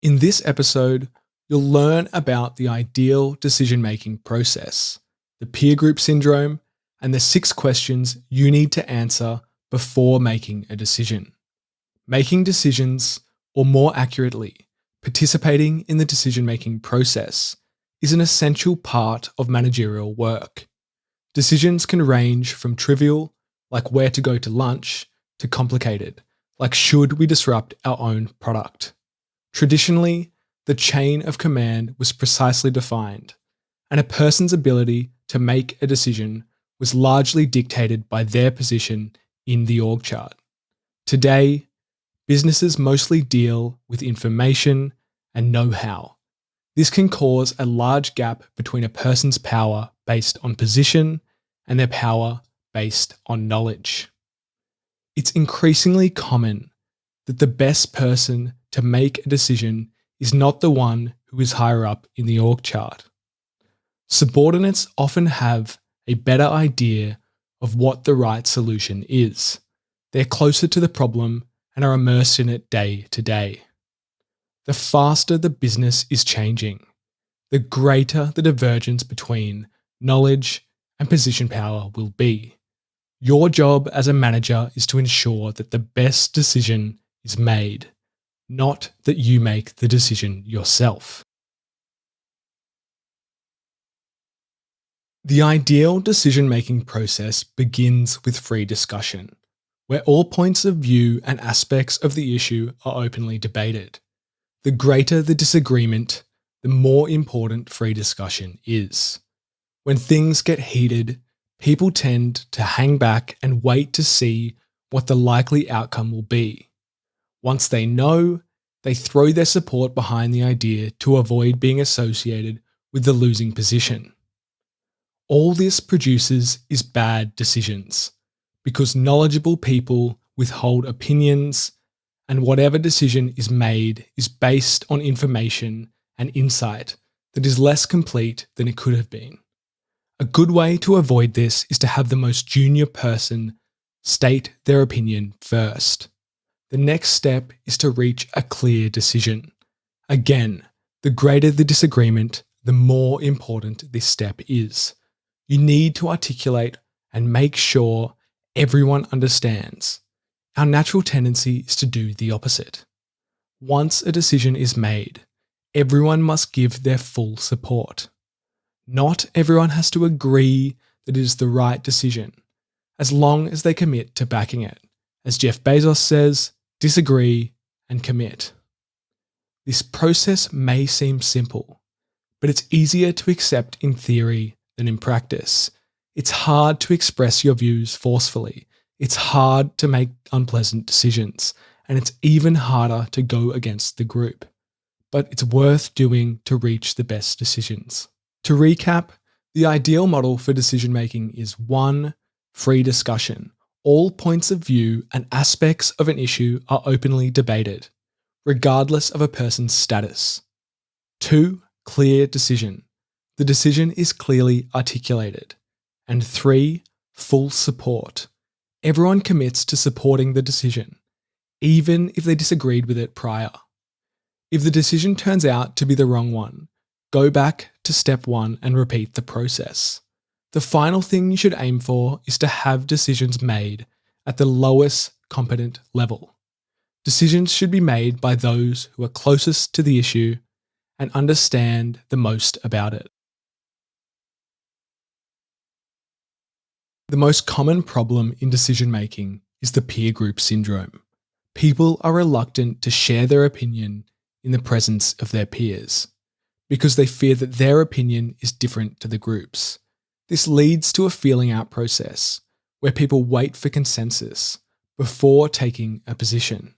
In this episode, you'll learn about the ideal decision-making process, the peer group syndrome, and the 6 questions you need to answer before making a decision. Making decisions, or more accurately, participating in the decision-making process, is an essential part of managerial work. Decisions can range from trivial, like where to go to lunch, to complicated, like should we disrupt our own product. Traditionally, the chain of command was precisely defined, and a person's ability to make a decision was largely dictated by their position in the org chart. Today, businesses mostly deal with information and know-how. This can cause a large gap between a person's power based on position and their power based on knowledge. It's increasingly common that the best person to make a decision is not the one who is higher up in the org chart. Subordinates often have a better idea of what the right solution is. They're closer to the problem and are immersed in it day to day. The faster the business is changing, the greater the divergence between knowledge and position power will be. Your job as a manager is to ensure that the best decision is made, not that you make the decision yourself. The ideal decision-making process begins with free discussion, where all points of view and aspects of the issue are openly debated. The greater the disagreement, the more important free discussion is. When things get heated, people tend to hang back and wait to see what the likely outcome will be. Once they know, they throw their support behind the idea to avoid being associated with the losing position. All this produces is bad decisions, because knowledgeable people withhold opinions, and whatever decision is made is based on information and insight that is less complete than it could have been. A good way to avoid this is to have the most junior person state their opinion first. The next step is to reach a clear decision. Again, the greater the disagreement, the more important this step is. You need to articulate and make sure everyone understands. Our natural tendency is to do the opposite. Once a decision is made, everyone must give their full support. Not everyone has to agree that it is the right decision, as long as they commit to backing it. As Jeff Bezos says, disagree and commit. This process may seem simple, but it's easier to accept in theory than in practice. It's hard to express your views forcefully. It's hard to make unpleasant decisions, and it's even harder to go against the group. But it's worth doing to reach the best decisions. To recap, the ideal model for decision-making is 1. Free discussion. All points of view and aspects of an issue are openly debated, regardless of a person's status. 2. Clear decision. The decision is clearly articulated. And 3. Full support. Everyone commits to supporting the decision, even if they disagreed with it prior. If the decision turns out to be the wrong one, go back to step 1 and repeat the process. The final thing you should aim for is to have decisions made at the lowest competent level. Decisions should be made by those who are closest to the issue and understand the most about it. The most common problem in decision-making is the peer group syndrome. People are reluctant to share their opinion in the presence of their peers, because they fear that their opinion is different to the group's. This leads to a feeling out process, where people wait for consensus before taking a position.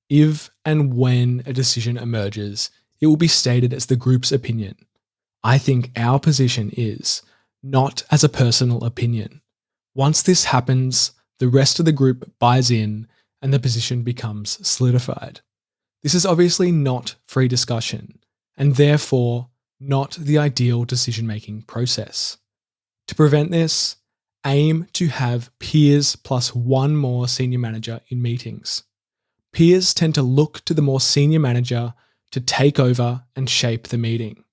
If and when a decision emerges, it will be stated as the group's opinion. I think our position is, not as a personal opinion. Once this happens, the rest of the group buys in and the position becomes solidified. This is obviously not free discussion, and therefore not the ideal decision-making process. To prevent this, aim to have peers plus 1 more senior manager in meetings. Peers tend to look to the more senior manager to take over and shape the meeting.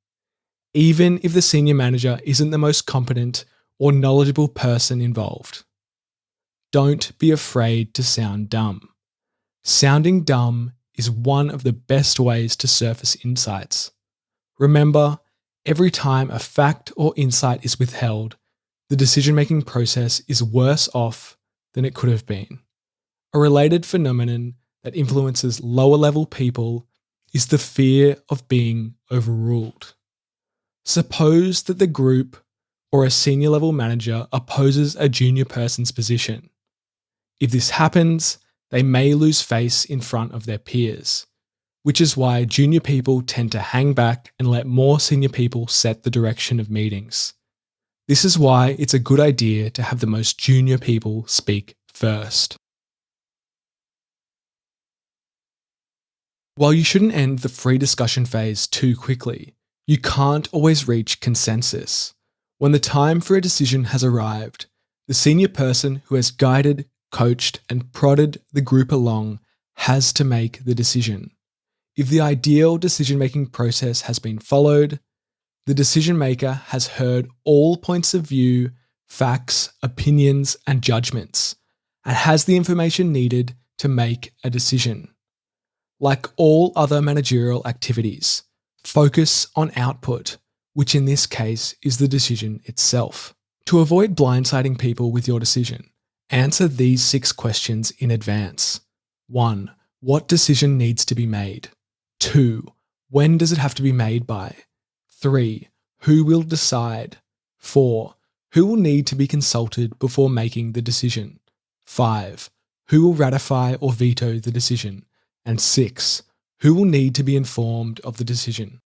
Even if the senior manager isn't the most competent or knowledgeable person involved. Don't be afraid to sound dumb. Sounding dumb is one of the best ways to surface insights. Remember, every time a fact or insight is withheld, the decision-making process is worse off than it could have been. A related phenomenon that influences lower-level people is the fear of being overruled. Suppose that the group or a senior-level manager opposes a junior person's position. If this happens, they may lose face in front of their peers, which is why junior people tend to hang back and let more senior people set the direction of meetings. This is why it's a good idea to have the most junior people speak first. While you shouldn't end the free discussion phase too quickly, you can't always reach consensus. When the time for a decision has arrived, the senior person who has guided, coached, and prodded the group along has to make the decision. If the ideal decision-making process has been followed, the decision maker has heard all points of view, facts, opinions, and judgments, and has the information needed to make a decision. Like all other managerial activities, focus on output, which in this case is the decision itself. To avoid blindsiding people with your decision, answer these 6 questions in advance. 1. What decision needs to be made? 2. When does it have to be made by? 3. Who will decide? 4. Who will need to be consulted before making the decision? 5. Who will ratify or veto the decision? And 6. Who will need to be informed of the decision?